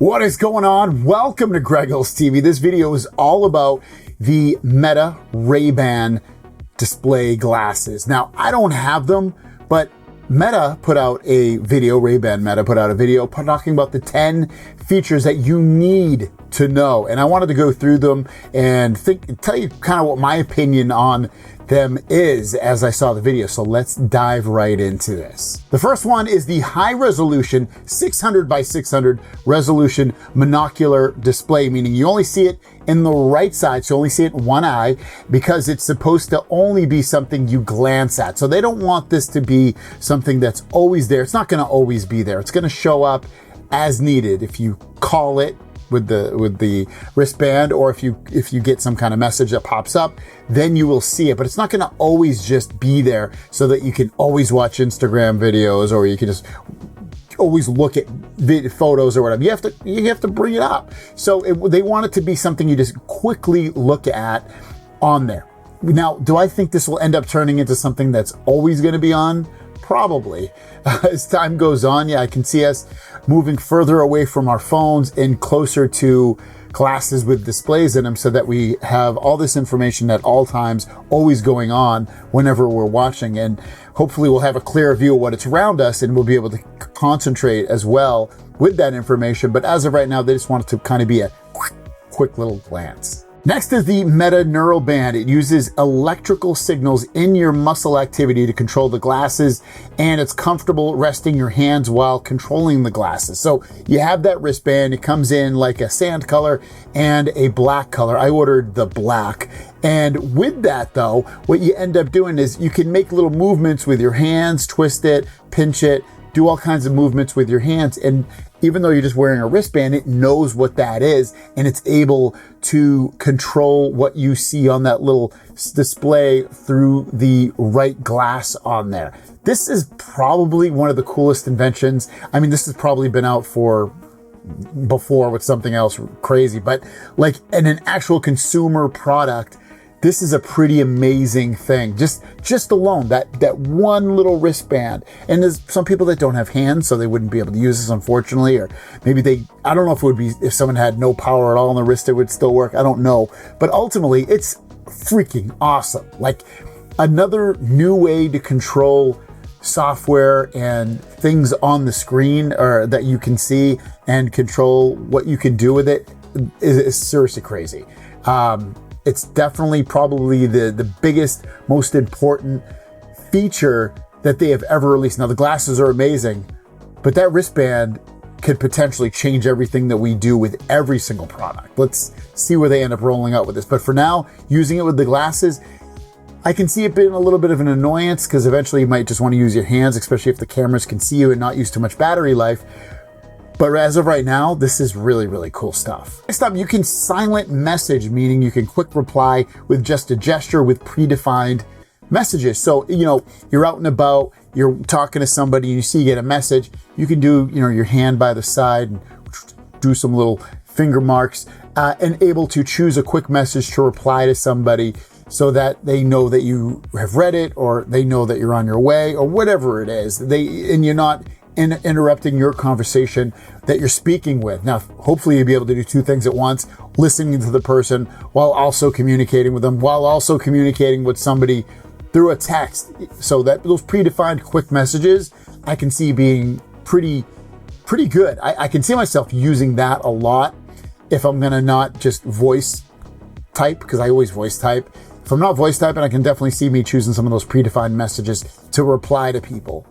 What is going on? Welcome to Greg Hills TV. This video is all about the Meta RayBan display glasses. Now, I don't have them, but Meta put out a video, RayBan Meta put out a video talking about the 10 features that you need to know. And I wanted to go through them and tell you kind of what my opinion on them is as I saw the video. So let's dive right into this. The first one is the high resolution 600 by 600 resolution monocular display, meaning you only see it in the right side. So you only see it in one eye because it's supposed to only be something you glance at. So they don't want this to be something that's always there. It's not going to always be there. It's going to show up as needed if you call it with the wristband, or if you get some kind of message that pops up, then you will see it. But it's not going to always just be there so that you can always watch Instagram videos, or you can just always look at photos or whatever. You have to bring it up. So they want it to be something you just quickly look at on there. Now, do I think this will end up turning into something that's always going to be on? Probably. As time goes on, yeah, I can see us moving further away from our phones and closer to glasses with displays in them, so that we have all this information at all times, always going on whenever we're watching. And hopefully we'll have a clear view of what it's around us, and we'll be able to concentrate as well with that information. But as of right now, they just want it to kind of be a quick little glance. Next is the Meta Neural Band. It uses electrical signals in your muscle activity to control the glasses, and it's comfortable resting your hands while controlling the glasses. So you have that wristband. It comes in like a sand color and a black color. I ordered the black. And with that though, what you end up doing is you can make little movements with your hands, twist it, pinch it, do all kinds of movements with your hands. And even though you're just wearing a wristband, it knows what that is, and it's able to control what you see on that little display through the right glass on there. This is probably one of the coolest inventions. I mean, this has probably been out before with something else crazy, but like in an actual consumer product, this is a pretty amazing thing. Just alone, that one little wristband. And there's some people that don't have hands, so they wouldn't be able to use this, unfortunately. Or maybe I don't know if it would be, if someone had no power at all on the wrist, it would still work. I don't know. But ultimately, it's freaking awesome. Like another new way to control software and things on the screen, or that you can see and control what you can do with it, is seriously crazy. It's definitely probably the biggest, most important feature that they have ever released. Now, the glasses are amazing, but that wristband could potentially change everything that we do with every single product. Let's see where they end up rolling out with this. But for now, using it with the glasses, I can see it being a little bit of an annoyance, because eventually you might just want to use your hands, especially if the cameras can see you and not use too much battery life. But as of right now, this is really, really cool stuff. Next up, you can silent message, meaning you can quick reply with just a gesture with predefined messages. So, you're out and about, you're talking to somebody, and you see you get a message, you can do, your hand by the side and do some little finger marks, and able to choose a quick message to reply to somebody so that they know that you have read it, or they know that you're on your way, or whatever it is. And you're not interrupting your conversation that you're speaking with. Now, hopefully you'll be able to do two things at once, listening to the person while also communicating with them, while also communicating with somebody through a text. So that those predefined quick messages, I can see being pretty good. I can see myself using that a lot if I'm gonna not just voice type, because I always voice type. If I'm not voice typing, I can definitely see me choosing some of those predefined messages to reply to people.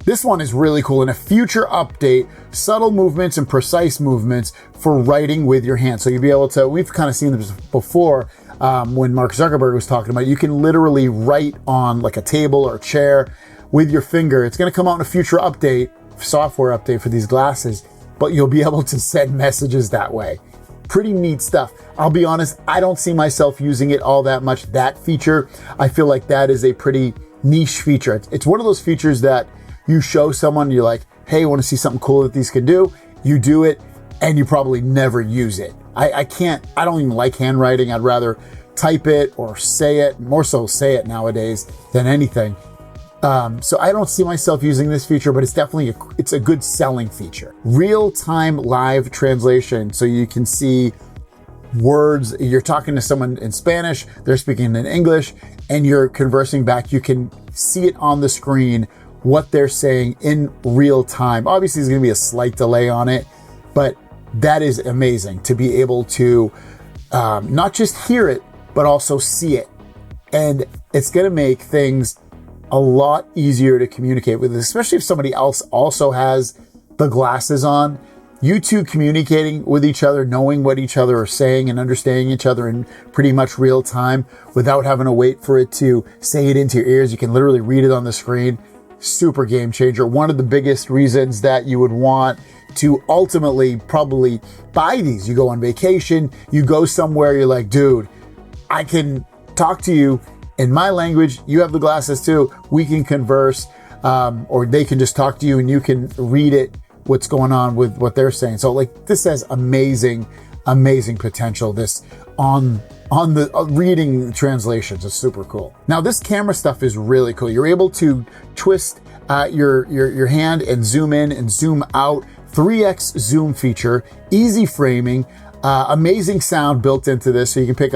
This one is really cool. In a future update, subtle movements and precise movements for writing with your hands. So you'll be able to, we've kind of seen this before when Mark Zuckerberg was talking about it. You can literally write on like a table or a chair with your finger. It's going to come out in a future update, software update for these glasses, but you'll be able to send messages that way. Pretty neat stuff. I'll be honest, I don't see myself using it all that much, that feature. I feel like that is a pretty niche feature. It's one of those features that you show someone, you're like, hey, want to see something cool that these can do? You do it, and you probably never use it. I don't even like handwriting. I'd rather type it or say it, more so say it nowadays than anything. So I don't see myself using this feature, but it's definitely it's a good selling feature. Real-time live translation, so you can see words. You're talking to someone in Spanish, they're speaking in English, and you're conversing back. You can see it on the screen, what they're saying in real time. Obviously, there's going to be a slight delay on it, but that is amazing to be able to not just hear it, but also see it. And it's going to make things a lot easier to communicate with, especially if somebody else also has the glasses on. You two communicating with each other, knowing what each other are saying and understanding each other in pretty much real time without having to wait for it to say it into your ears. You can literally read it on the screen. Super game changer. One of the biggest reasons that you would want to ultimately probably buy these. You go on vacation, you go somewhere, you're like, dude, I can talk to you in my language, you have the glasses too, we can converse, or they can just talk to you and you can read it, what's going on with what they're saying. So like, this has amazing potential. This on the reading translations is super cool. Now this camera stuff is really cool. You're able to twist your hand and zoom in and zoom out, 3x zoom feature, easy framing, amazing sound built into this, so you can pick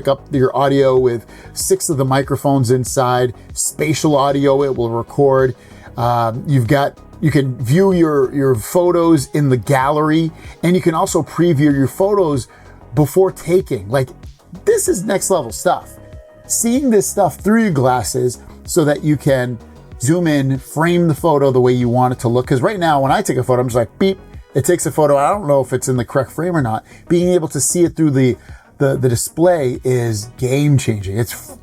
up your audio with 6 of the microphones inside. Spatial audio, it will record. You can view your photos in the gallery, and you can also preview your photos before taking. Like, this is next level stuff. Seeing this stuff through your glasses so that you can zoom in, frame the photo the way you want it to look. Because right now, when I take a photo, I'm just like, beep, it takes a photo. I don't know if it's in the correct frame or not. Being able to see it through the display is game changing. It's,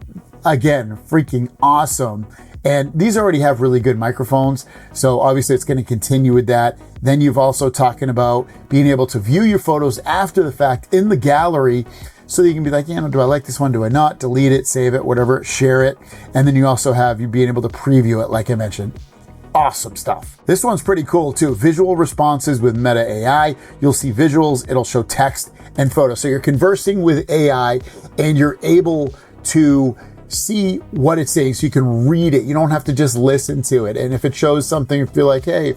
again, freaking awesome. And these already have really good microphones, so obviously it's going to continue with that. Then you've also talking about being able to view your photos after the fact in the gallery, so that you can be like, do I like this one? Do I not? Delete it, save it, whatever, share it. And then you also have you being able to preview it, like I mentioned. Awesome stuff. This one's pretty cool too. Visual responses with Meta AI. You'll see visuals, it'll show text and photos. So you're conversing with AI and you're able to see what it's saying, so you can read it. You don't have to just listen to it. And if it shows something, you feel like, hey,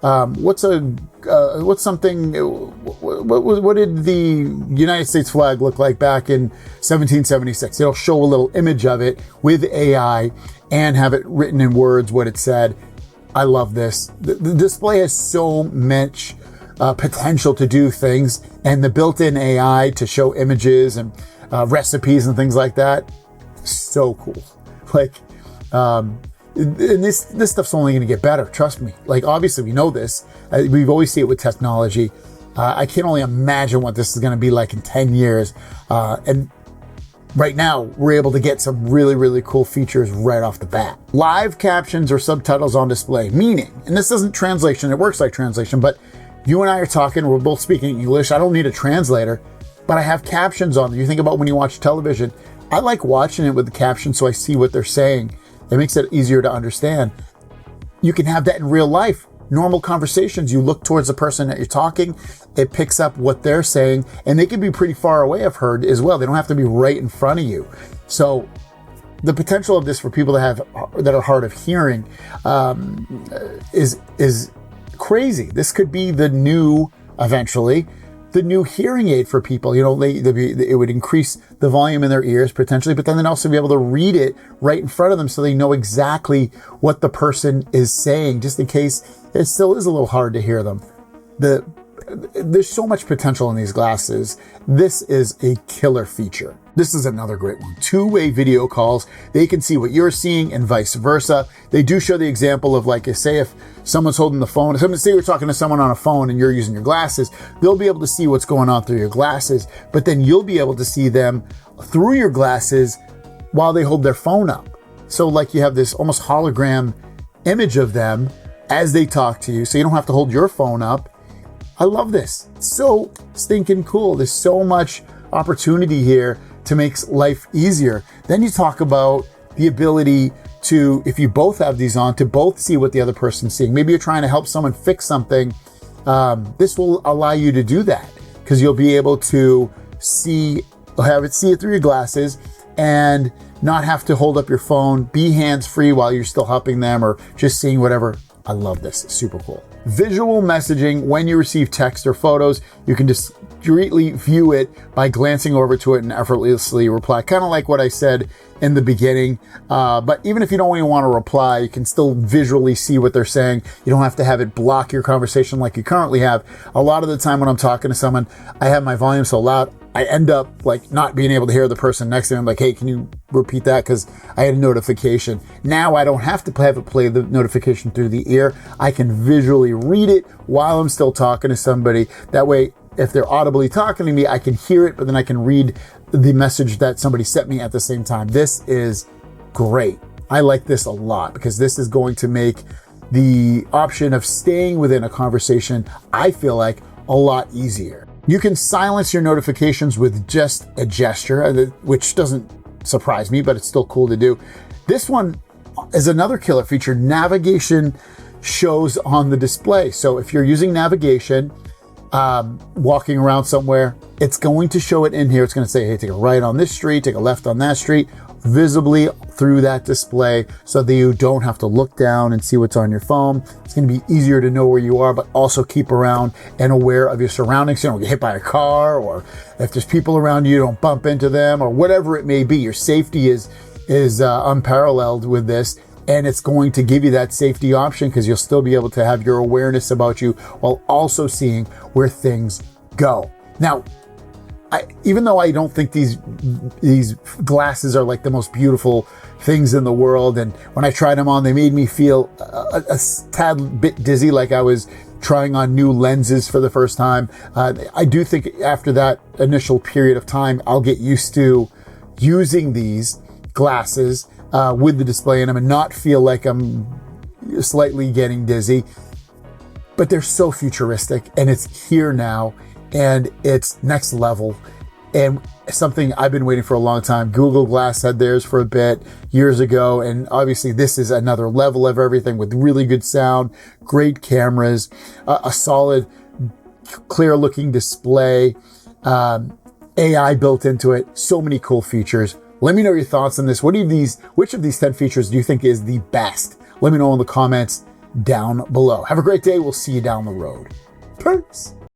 what did the United States flag look like back in 1776? It'll show a little image of it with AI and have it written in words what it said. I love this. The display has so much potential to do things, and the built-in AI to show images and recipes and things like that. So cool. Like, and this stuff's only going to get better. Trust me. Like, obviously we know this. We've always seen it with technology. I can only imagine what this is going to be like in 10 years. And right now we're able to get some really, really cool features right off the bat. Live captions or subtitles on display, meaning, and this isn't translation, it works like translation, but you and I are talking, we're both speaking English. I don't need a translator, but I have captions on. You think about when you watch television, I like watching it with the captions so I see what they're saying. It makes it easier to understand. You can have that in real life. Normal conversations, you look towards the person that you're talking, it picks up what they're saying, and they can be pretty far away, I've heard as well. They don't have to be right in front of you. So the potential of this for people that are hard of hearing is crazy. This could be eventually, the new hearing aid for people. It would increase the volume in their ears potentially, but then they'd also be able to read it right in front of them so they know exactly what the person is saying, just in case it still is a little hard to hear them. There's so much potential in these glasses. This is a killer feature. This is another great one. Two-way video calls. They can see what you're seeing and vice versa. They do show the example of, like, say if someone's holding the phone, say you're talking to someone on a phone and you're using your glasses, they'll be able to see what's going on through your glasses, but then you'll be able to see them through your glasses while they hold their phone up. So like you have this almost hologram image of them as they talk to you, so you don't have to hold your phone up. I love this. It's so stinking cool. There's so much opportunity here to make life easier. Then you talk about the ability to, if you both have these on, to both see what the other person's seeing. Maybe you're trying to help someone fix something. This will allow you to do that because you'll be able to see it through your glasses, and not have to hold up your phone, be hands-free while you're still helping them or just seeing whatever. I love this. It's super cool. Visual messaging. When you receive text or photos, you can discreetly view it by glancing over to it and effortlessly reply. Kind of like what I said in the beginning. But even if you don't even want to reply, you can still visually see what they're saying. You don't have to have it block your conversation like you currently have. A lot of the time when I'm talking to someone, I have my volume so loud, I end up like not being able to hear the person next to me. I'm like, hey, can you repeat that? Because I had a notification. Now I don't have to have it play the notification through the ear. I can visually read it while I'm still talking to somebody. That way, if they're audibly talking to me, I can hear it, but then I can read the message that somebody sent me at the same time. This is great. I like this a lot because this is going to make the option of staying within a conversation, I feel like, a lot easier. You can silence your notifications with just a gesture, which doesn't surprise me, but it's still cool to do. This one is another killer feature. Navigation shows on the display. So if you're using navigation, walking around somewhere, it's going to show it in here. It's going to say, hey, take a right on this street, take a left on that street, visibly through that display so that you don't have to look down and see what's on your phone. It's going to be easier to know where you are, but also keep around and aware of your surroundings. You don't get hit by a car, or if there's people around you, don't bump into them, or whatever it may be. Your safety is unparalleled with this. And it's going to give you that safety option because you'll still be able to have your awareness about you while also seeing where things go. Now, even though I don't think these glasses are like the most beautiful things in the world, and when I tried them on, they made me feel a tad bit dizzy, like I was trying on new lenses for the first time. I do think after that initial period of time, I'll get used to using these glasses with the display in them and not feel like I'm slightly getting dizzy. But they're so futuristic, and it's here now, and it's next level, and something I've been waiting for a long time. Google Glass had theirs for a bit years ago, and obviously this is another level of everything with really good sound, great cameras, a solid, clear-looking display, AI built into it, so many cool features. Let me know your thoughts on this. Which of these 10 features do you think is the best? Let me know in the comments down below. Have a great day. We'll see you down the road. Peace.